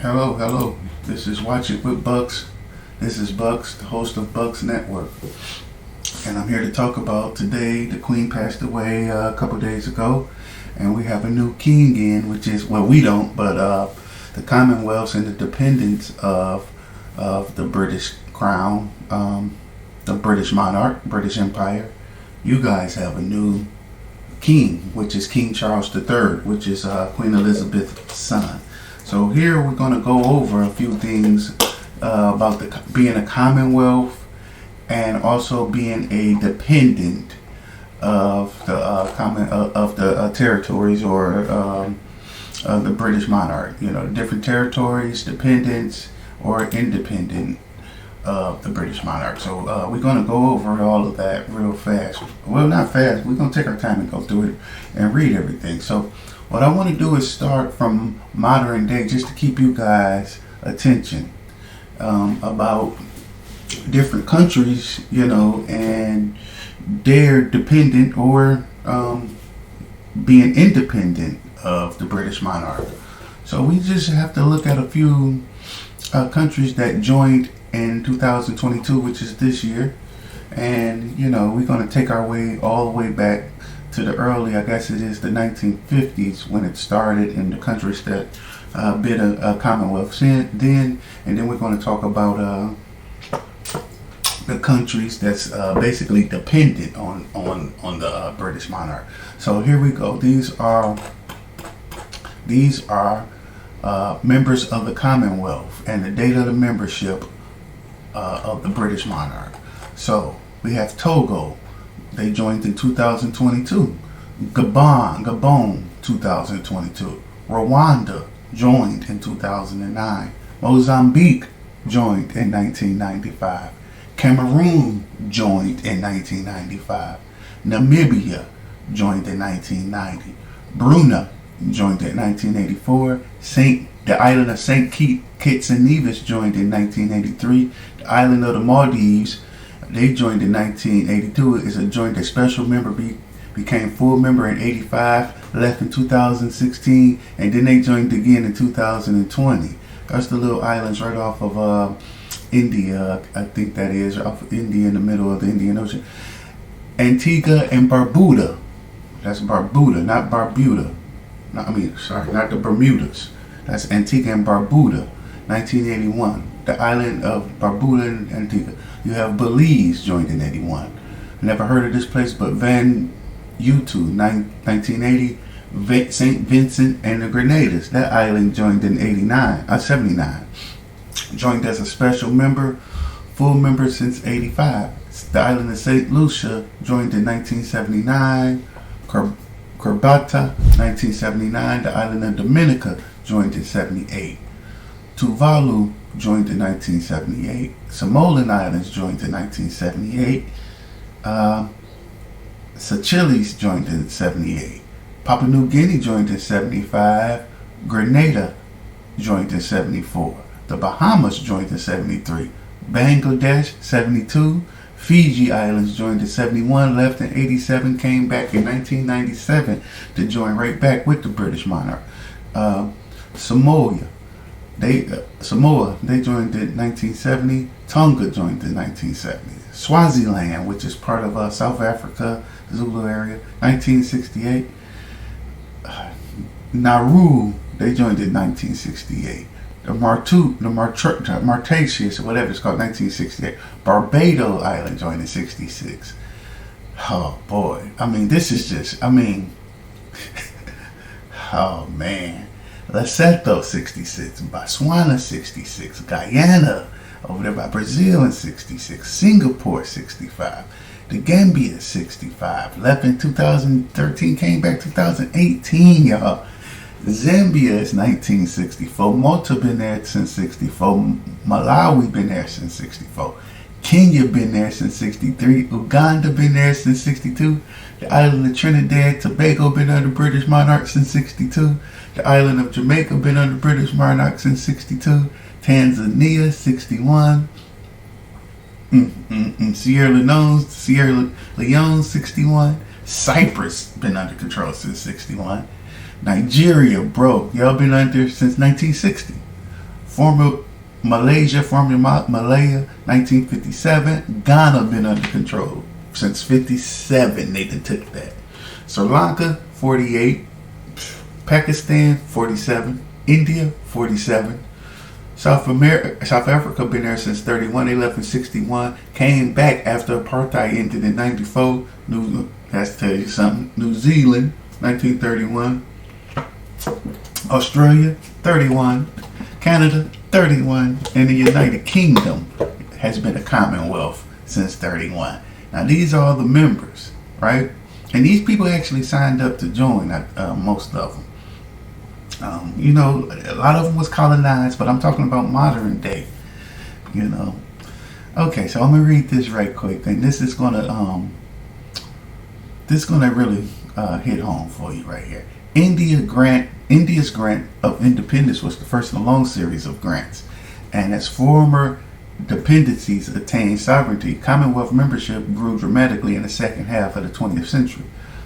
Hello, hello. This is Watch It with Bucks. This is Bucks, the host of Bucks Network. And I'm here to talk about today. The Queen passed away a couple days ago. And we have a new king in, which is, well, we don't, but the Commonwealths and the dependents of the British crown, the British monarch, British Empire. You guys have a new king, which is King Charles III, which is Queen Elizabeth's son. So here we're going to go over a few things about being a Commonwealth and also being a dependent of the territories or the British monarch. You know, different territories, dependents or independent of the British monarch. So we're going to go over all of that real fast. Well, not fast. We're going to take our time and go through it and read everything. So what I want to do is start from modern day, just to keep you guys attention about different countries, you know, and they're dependent or being independent of the British monarch. So we just have to look at a few countries that joined in 2022, which is this year. And, you know, we're going to take our way all the way back to the early, I guess it is the 1950s when it started in the countries that been a Commonwealth then. And then we're going to talk about the countries that's basically dependent on the British monarch. So here we go. These are members of the Commonwealth and the date of the membership of the British monarch. So we have Togo. They joined in 2022. Gabon 2022. Rwanda joined in 2009. Mozambique joined in 1995. Cameroon joined in 1995. Namibia joined in 1990. Brunei joined in 1984. The island of St. Kitts and Nevis joined in 1983. The island of the Maldives, they joined in 1982. Is a joined a special member, became full member in 85, left in 2016, and then they joined again in 2020. That's the little islands right off of India, I think that is, off of India in the middle of the Indian Ocean. Antigua and Barbuda. That's Barbuda, not Barbuda. Not the Bermudas. That's Antigua and Barbuda, 1981. The island of Barbuda and Antigua. You have Belize joined in 81. Never heard of this place, but Vanuatu, 1980. St. Vincent and the Grenadines. That island joined in 79. Joined as a special member, full member since 85. The island of St. Lucia joined in 1979. Corbata, 1979. The island of Dominica joined in 78. Tuvalu joined in 1978. Samoan Islands joined in 1978. Seychelles joined in 78. Papua New Guinea joined in 75. Grenada joined in 74. The Bahamas joined in 73. Bangladesh 72. Fiji Islands joined in 71, left in 87, came back in 1997 to join right back with the British monarch. Samoa, they joined in 1970. Tonga joined in 1970. Swaziland, which is part of South Africa, Zulu area, 1968. Nauru, they joined in 1968. The Mauritius, whatever it's called, 1968. Barbados Island joined in 66. Oh boy, I mean, this is just, oh man. Lesotho 66, Botswana 66, Guyana over there by Brazil in 66, Singapore 65, the Gambia 65, left in 2013, came back 2018, y'all. Zambia is 1964. Malta been there since 64. Malawi been there since 64. Kenya been there since 63. Uganda been there since 62. The island of Trinidad, Tobago been under British monarch since 62. The island of Jamaica been under British monarch since 62. Tanzania 61. Sierra Leone 61. Cyprus been under control since 61. Nigeria, bro, y'all been under since 1960. Former Malaya, 1957. Ghana been under control since 57. They done took that. Sri Lanka, 48. Pakistan, 47. India, 47. South Africa been there since 31. They left in 61. Came back after apartheid ended in 94. That's to tell you something. New Zealand, 1931. Australia, 31. Canada, 31. And the United Kingdom has been a Commonwealth since 31. Now these are all the members, right? And these people actually signed up to join, most of them. A lot of them was colonized, but I'm talking about modern day, Okay, so I'm gonna read this right quick, and this is gonna really hit home for you right here. India's grant of independence was the first in a long series of grants, and as former dependencies attained sovereignty, Commonwealth membership grew dramatically in the second half of the 20th century.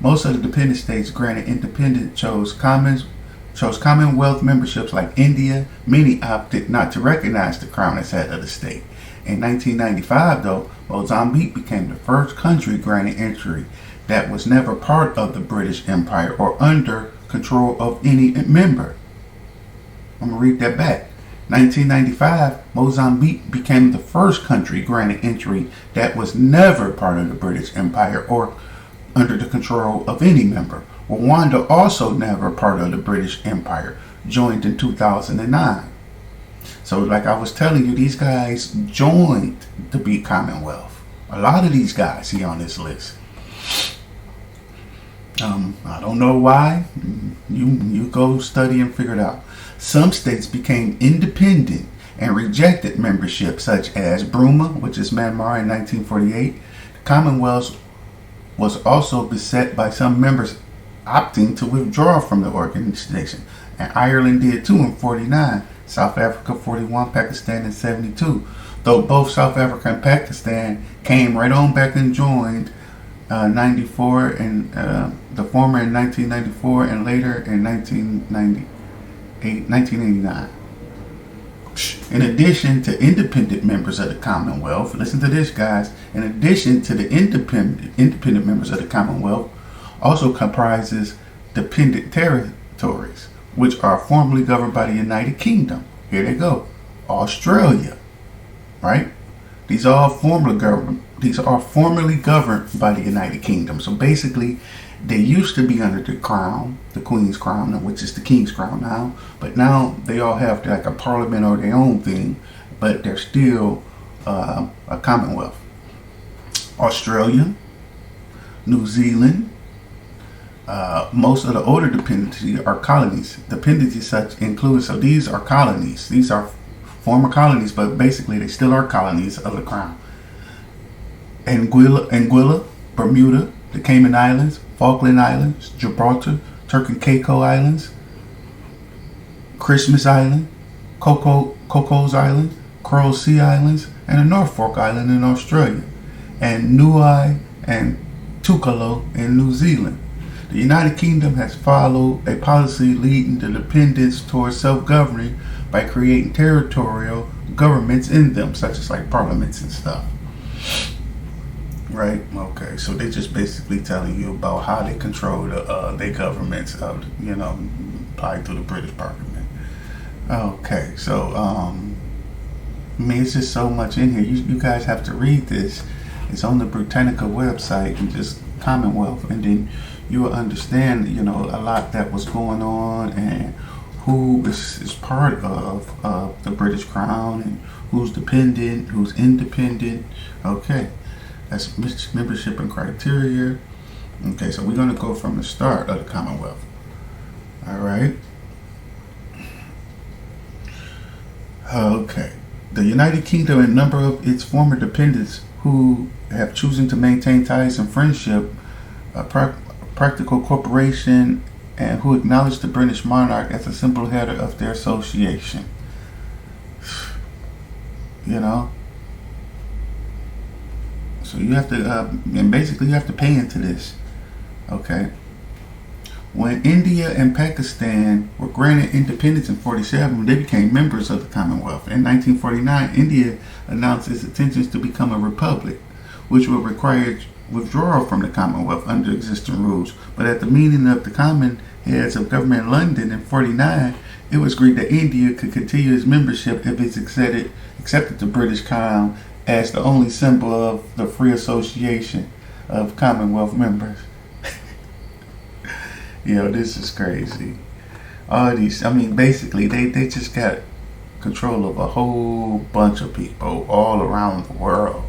Most of the dependent states granted independence chose Commonwealth memberships like India. Many opted not to recognize the crown as head of the state. In 1995, though, Mozambique became the first country granted entry that was never part of the British Empire or under control of any member. I'm going to read that back. 1995, Mozambique became the first country granted entry that was never part of the British Empire or under the control of any member. Rwanda, also never part of the British Empire, joined in 2009. So like I was telling you, these guys joined to be Commonwealth. A lot of these guys here on this list. I don't know why. You go study and figure it out. Some states became independent and rejected membership, such as Burma, which is Myanmar, in 1948. The Commonwealth was also beset by some members opting to withdraw from the organization, and Ireland did too in 49, South Africa 41, Pakistan in 72. Though both South Africa and Pakistan came right on back and joined 94 and the former in 1994 and later in 1989. In addition to independent members of the Commonwealth, listen to this, guys. In addition to the independent members of the Commonwealth, also comprises dependent territories, which are formally governed by the United Kingdom. Here they go. Australia, right? These are formally governed by the United Kingdom. So basically, they used to be under the crown, the Queen's crown, which is the King's crown now. But now they all have like a parliament or their own thing, but they're still a Commonwealth. Australia, New Zealand. Most of the older dependencies are colonies. Dependencies such include, so these are colonies. These are former colonies, but basically they still are colonies of the crown. Anguilla, Bermuda, the Cayman Islands, Falkland Islands, Gibraltar, Turk and Caicos Islands, Christmas Island, Cocos Island, Coral Sea Islands, and the Norfolk Island in Australia, and Niue and Tuvalu in New Zealand. The United Kingdom has followed a policy leading to dependence towards self-governing by creating territorial governments in them, such as like parliaments and stuff. Right? Okay, so they're just basically telling you about how they control their governments, applied to the British Parliament. Okay, so it's just so much in here. You guys have to read this. It's on the Britannica website, and just Commonwealth, and then you will understand, a lot that was going on and who is part of the British Crown and who's dependent, who's independent. Okay, that's membership and criteria. Okay, so we're going to go from the start of the Commonwealth. All right. Okay. The United Kingdom and a number of its former dependents who have chosen to maintain ties and friendship, practical cooperation, and who acknowledge the British monarch as a simple header of their association. So you have to, and basically you have to pay into this. Okay. When India and Pakistan were granted independence in 47, they became members of the Commonwealth. In 1949, India announced its intentions to become a republic, which would require withdrawal from the Commonwealth under existing rules. But at the meeting of the Common Heads of Government in London in 49, it was agreed that India could continue its membership if it accepted the British Crown as the only symbol of the free association of Commonwealth members. Yo, this is crazy. All these, basically, they just got control of a whole bunch of people all around the world.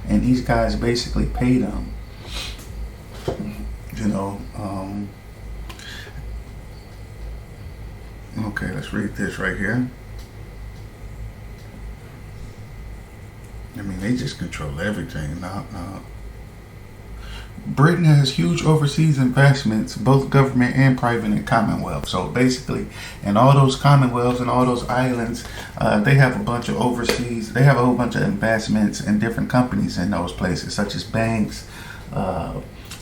And these guys basically pay them. Okay, let's read this right here. They just control everything. No. Britain has huge overseas investments, both government and private, in Commonwealth. So basically, in all those Commonwealths and all those islands, they have a bunch of overseas. They have a whole bunch of investments in different companies in those places, such as banks,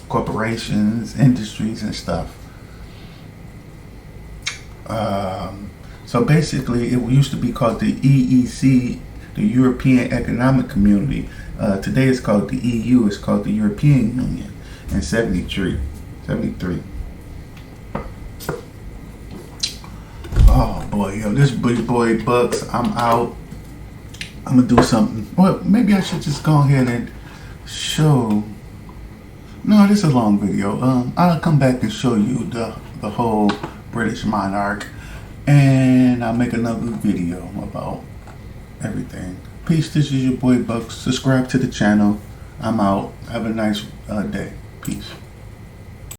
corporations, industries, and stuff. So basically, it used to be called the EEC, the European Economic Community. Today it's called the EU. It's called the European Union. In 73. Oh boy, yo, this big boy Bucks. I'm out. I'm gonna do something. Well, maybe I should just go ahead and show. No, this is a long video. I'll come back and show you the whole British monarch, and I'll make another video about everything. Peace. This is your boy Bucks. Subscribe to the channel. I'm out. Have a nice day. Peace.